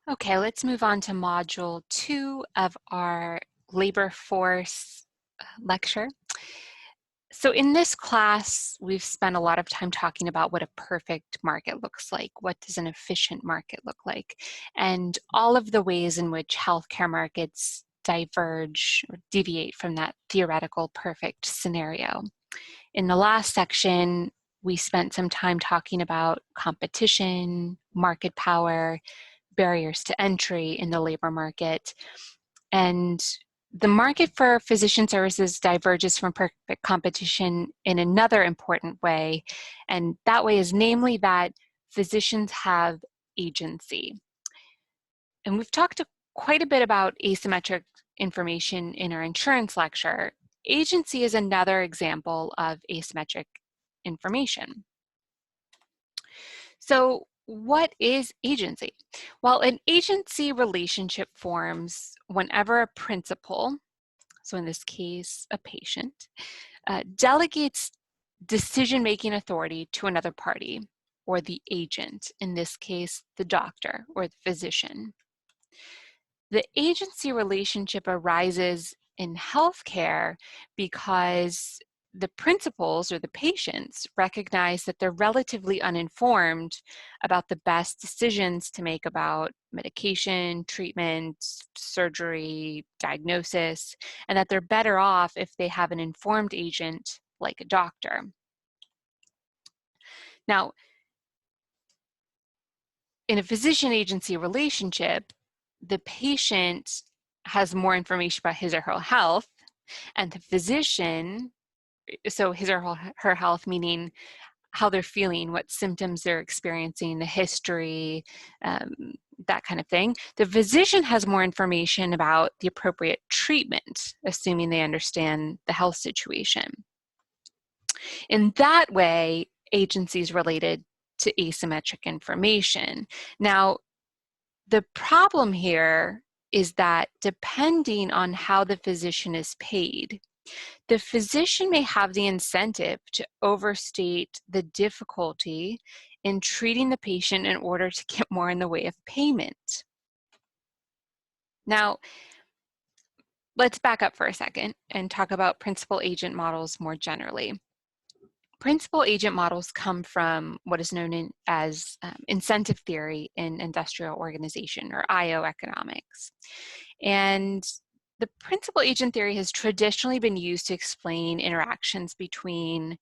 Okay, let's move on to Module 2 of our labor force lecture. So in this class, we've spent a lot of time talking about what a perfect market looks like. What does an efficient market look like? And all of the ways in which healthcare markets diverge or deviate from that theoretical perfect scenario. In the last section, we spent some time talking about competition, market power, barriers to entry in the labor market. And the market for physician services diverges from perfect competition in another important way, and that way is namely that physicians have agency. And we've talked quite a bit about asymmetric information in our insurance lecture. Agency is another example of asymmetric information. So what is agency? Well, an agency relationship forms whenever a principal, so in this case, a patient, delegates decision-making authority to another party, or the agent, in this case, the doctor or the physician. The agency relationship arises in healthcare because the principals or the patients recognize that they're relatively uninformed about the best decisions to make about medication, treatment, surgery, diagnosis, and that they're better off if they have an informed agent like a doctor. Now, in a physician-agency relationship, the patient has more information about his or her health, and the physician, so his or her health meaning how they're feeling, what symptoms they're experiencing, the history, that kind of thing. The physician has more information about the appropriate treatment, assuming they understand the health situation. In that way, agency is related to asymmetric information. Now, the problem here is that depending on how the physician is paid, the physician may have the incentive to overstate the difficulty in treating the patient in order to get more in the way of payment. Now, let's back up for a second and talk about principal-agent models more generally. Principal-agent models come from what is known as incentive theory in industrial organization, or IO economics. And the principal-agent theory has traditionally been used to explain interactions between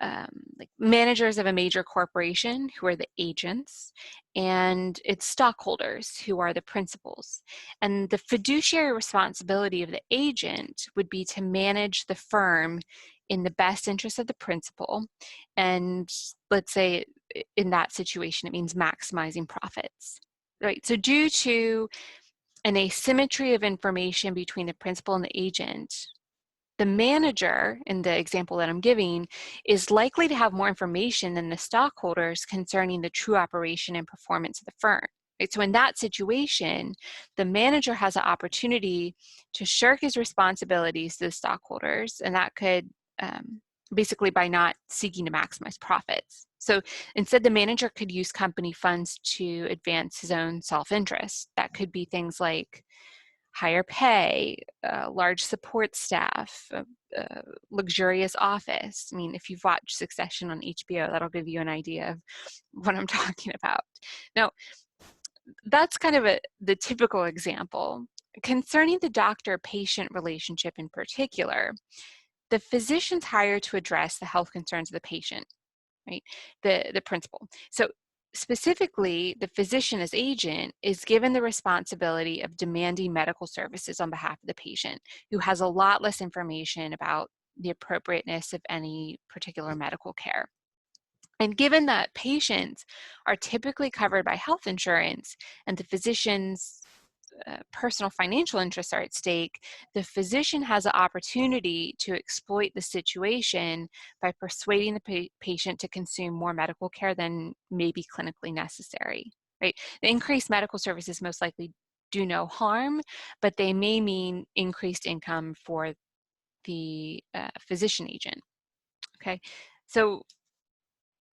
like managers of a major corporation, who are the agents, and its stockholders, who are the principals. And the fiduciary responsibility of the agent would be to manage the firm in the best interest of the principal. And let's say in that situation, it means maximizing profits, right? So due to an asymmetry of information between the principal and the agent, the manager, in the example that I'm giving, is likely to have more information than the stockholders concerning the true operation and performance of the firm. Right? So in that situation, the manager has an opportunity to shirk his responsibilities to the stockholders, and that could basically by not seeking to maximize profits. So instead, the manager could use company funds to advance his own self-interest. That could be things like higher pay, large support staff, luxurious office. I mean, if you've watched Succession on HBO, that'll give you an idea of what I'm talking about. Now, that's kind of the typical example. Concerning the doctor-patient relationship in particular, the physician's hired to address the health concerns of the patient, right? The principal. So specifically, the physician as agent is given the responsibility of demanding medical services on behalf of the patient, who has a lot less information about the appropriateness of any particular medical care. And given that patients are typically covered by health insurance and the physician's personal financial interests are at stake, the physician has the opportunity to exploit the situation by persuading the patient to consume more medical care than may be clinically necessary, right? The increased medical services most likely do no harm, but they may mean increased income for the physician agent, okay? So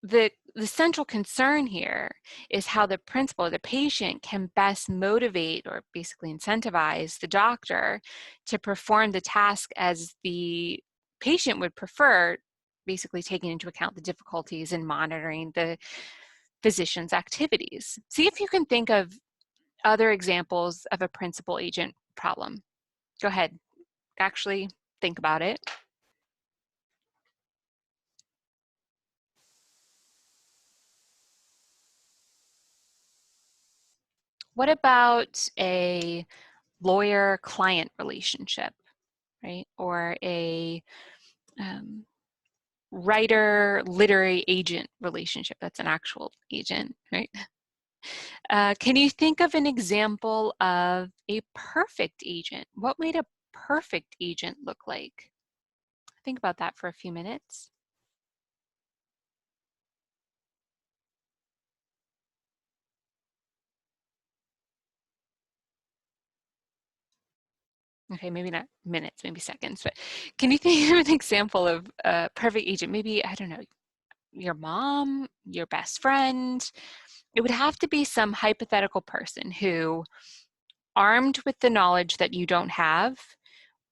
the the central concern here is how the principal, the patient, can best motivate or basically incentivize the doctor to perform the task as the patient would prefer, basically taking into account the difficulties in monitoring the physician's activities. See if you can think of other examples of a principal agent problem. Go ahead, actually think about it. What about a lawyer-client relationship, right? Or a writer literary agent relationship. That's an actual agent, right? Can you think of an example of a perfect agent? What might a perfect agent look like? Think about that for a few minutes. Okay, maybe not minutes, maybe seconds, but can you think of an example of a perfect agent? Maybe, I don't know, your mom, your best friend. It would have to be some hypothetical person who, armed with the knowledge that you don't have,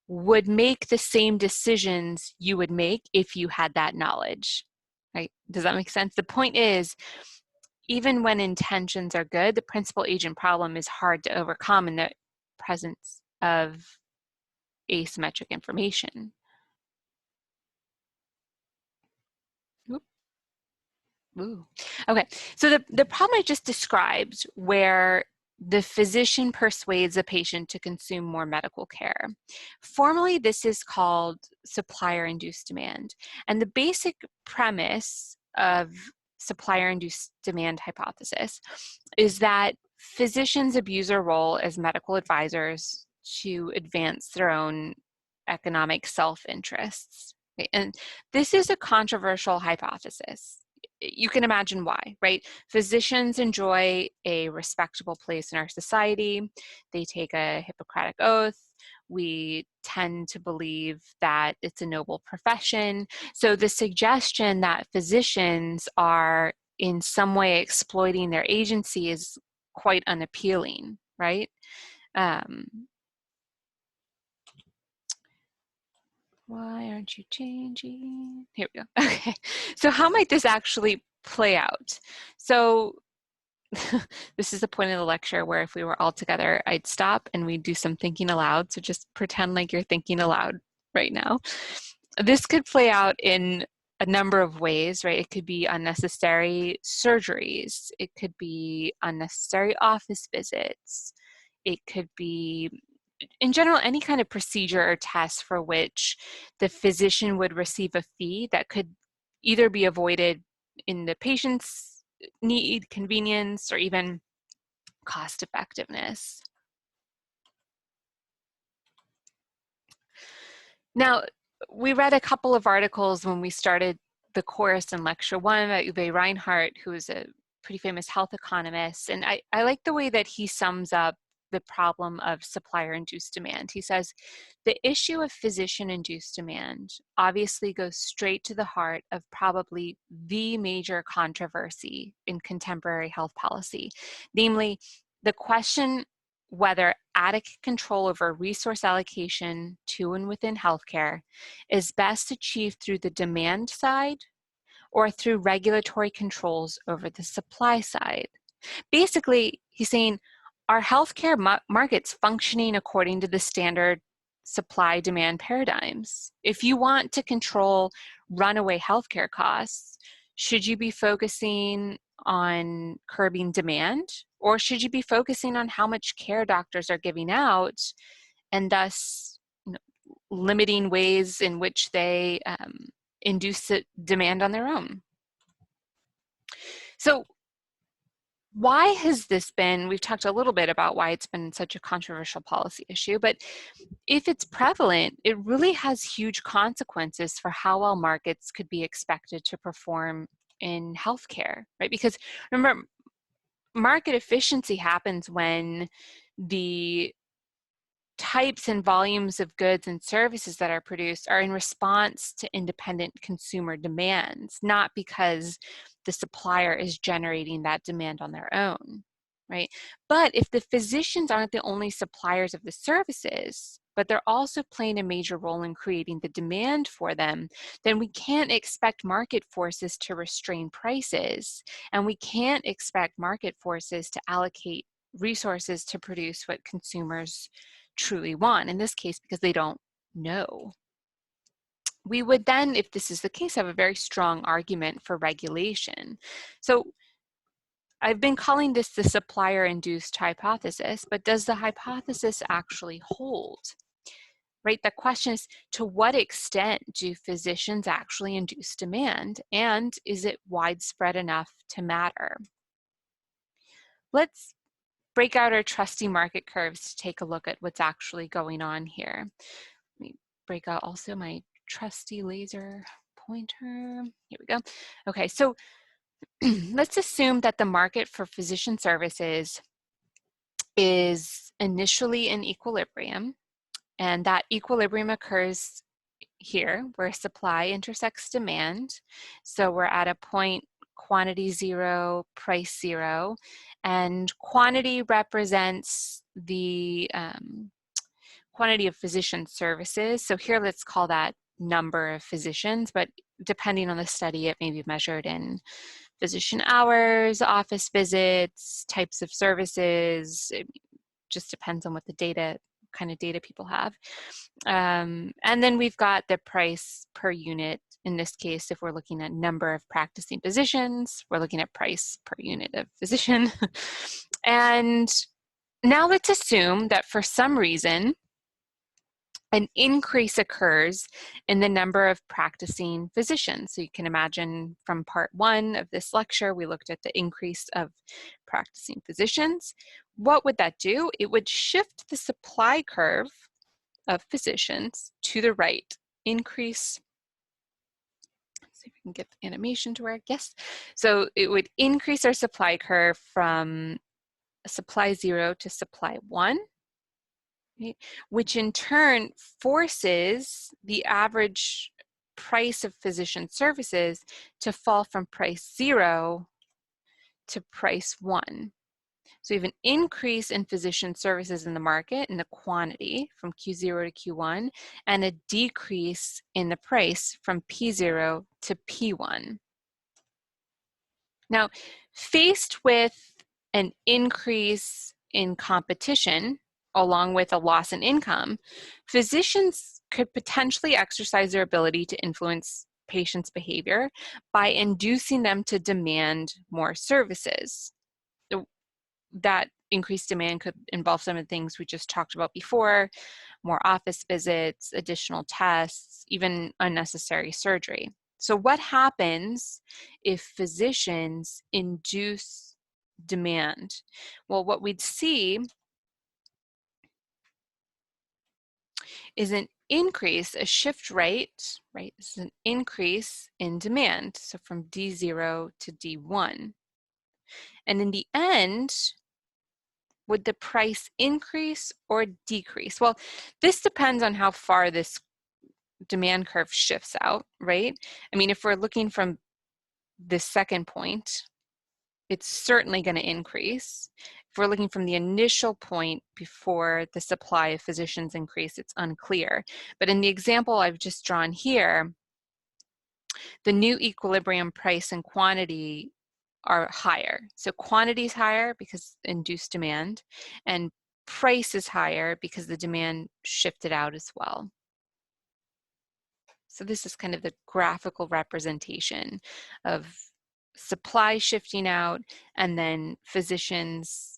would make the same decisions you would make if you had that knowledge, right? Does that make sense? The point is, even when intentions are good, the principal agent problem is hard to overcome in the presence of asymmetric information. Ooh. Okay, so the problem I just described, where the physician persuades a patient to consume more medical care. Formally, this is called supplier-induced demand. And the basic premise of supplier-induced demand hypothesis is that physicians abuse their role as medical advisors to advance their own economic self-interests. Okay, and this is a controversial hypothesis. You can imagine why, right? Physicians enjoy a respectable place in our society. They take a Hippocratic oath. We tend to believe that it's a noble profession. So the suggestion that physicians are in some way exploiting their agency is quite unappealing, right? Why aren't you changing? Here we go. Okay, so how might this actually play out? So this is the point of the lecture where if we were all together, I'd stop and we'd do some thinking aloud. So just pretend like you're thinking aloud right now. This could play out in a number of ways, right? It could be unnecessary surgeries. It could be unnecessary office visits. It could be, in general, any kind of procedure or test for which the physician would receive a fee that could either be avoided in the patient's need, convenience, or even cost effectiveness. Now, we read a couple of articles when we started the course in lecture one about Uwe Reinhardt, who is a pretty famous health economist. And I like the way that he sums up the problem of supplier-induced demand. He says, the issue of physician-induced demand obviously goes straight to the heart of probably the major controversy in contemporary health policy, namely the question whether adequate control over resource allocation to and within healthcare is best achieved through the demand side or through regulatory controls over the supply side. Basically, he's saying, are healthcare markets functioning according to the standard supply-demand paradigms? If you want to control runaway healthcare costs, should you be focusing on curbing demand, or should you be focusing on how much care doctors are giving out and thus limiting ways in which they induce demand on their own? So why has this been, we've talked a little bit about why it's been such a controversial policy issue, but if it's prevalent, it really has huge consequences for how well markets could be expected to perform in healthcare, right? Because remember, market efficiency happens when the types and volumes of goods and services that are produced are in response to independent consumer demands, not because the supplier is generating that demand on their own, right? But if the physicians aren't the only suppliers of the services, but they're also playing a major role in creating the demand for them, then we can't expect market forces to restrain prices, and we can't expect market forces to allocate resources to produce what consumers truly want, in this case, because they don't know. We would then, if this is the case, have a very strong argument for regulation. So I've been calling this the supplier-induced hypothesis, but does the hypothesis actually hold? Right, the question is, to what extent do physicians actually induce demand, and is it widespread enough to matter? Let's break out our trusty market curves to take a look at what's actually going on here. Let me break out also my trusty laser pointer. Here we go. Okay, so let's assume that the market for physician services is initially in equilibrium, and that equilibrium occurs here where supply intersects demand. So we're at a point quantity zero, price zero, and quantity represents the quantity of physician services. So here let's call that number of physicians, but depending on the study, it may be measured in physician hours, office visits, types of services. It just depends on what the data, kind of data people have. And then we've got the price per unit. In this case, if we're looking at number of practicing physicians, we're looking at price per unit of physician. And now let's assume that for some reason, an increase occurs in the number of practicing physicians. So you can imagine from part 1 of this lecture, we looked at the increase of practicing physicians. What would that do? It would shift the supply curve of physicians to the right, increase. Let's see if we can get the animation to work. Yes. So it would increase our supply curve from supply 0 to supply 1. Right? Which in turn forces the average price of physician services to fall from price 0 to price 1. So we have an increase in physician services in the market in the quantity from Q0 to Q1, and a decrease in the price from P0 to P1. Now, faced with an increase in competition, along with a loss in income, physicians could potentially exercise their ability to influence patients' behavior by inducing them to demand more services. That increased demand could involve some of the things we just talked about before, more office visits, additional tests, even unnecessary surgery. So what happens if physicians induce demand? Well, what we'd see is an increase, a shift right? This is an increase in demand, so from D0 to D1. And in the end, would the price increase or decrease? Well, this depends on how far this demand curve shifts out, right? I mean, if we're looking from this second point, it's certainly going to increase. If we're looking from the initial point before the supply of physicians increase, it's unclear. But in the example I've just drawn here, the new equilibrium price and quantity are higher. So quantity is higher because induced demand, and price is higher because the demand shifted out as well. So this is kind of the graphical representation of supply shifting out and then physicians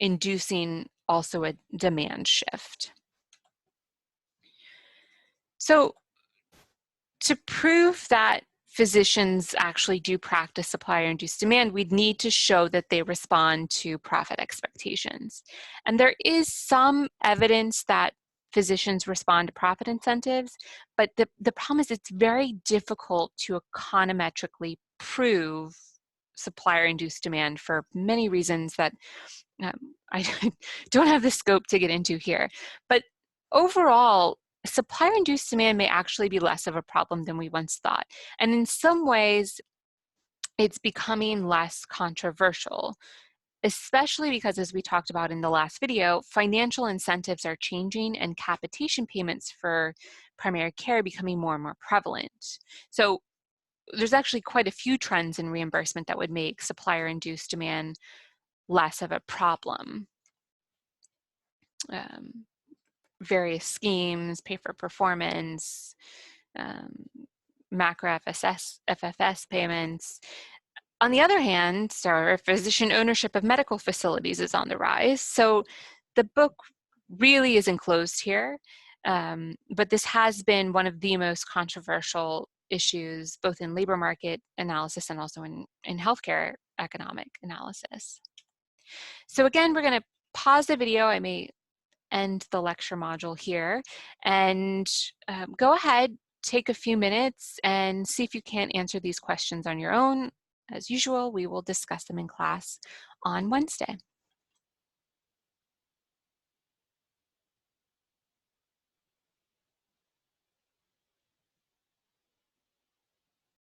inducing also a demand shift. So to prove that physicians actually do practice supplier-induced demand, we'd need to show that they respond to profit expectations. And there is some evidence that physicians respond to profit incentives, but the problem is it's very difficult to econometrically prove supplier-induced demand for many reasons that I don't have the scope to get into here. But overall, supplier-induced demand may actually be less of a problem than we once thought. And in some ways, it's becoming less controversial, especially because, as we talked about in the last video, financial incentives are changing and capitation payments for primary care becoming more and more prevalent. So there's actually quite a few trends in reimbursement that would make supplier-induced demand less of a problem. Various schemes, pay for performance, macro FFS payments. On the other hand, physician ownership of medical facilities is on the rise. So the book really is enclosed here, but this has been one of the most controversial issues, both in labor market analysis and also in healthcare economic analysis. So again, we're going to pause the video. I may end the lecture module here, and go ahead, take a few minutes and see if you can't answer these questions on your own. As usual, we will discuss them in class on Wednesday.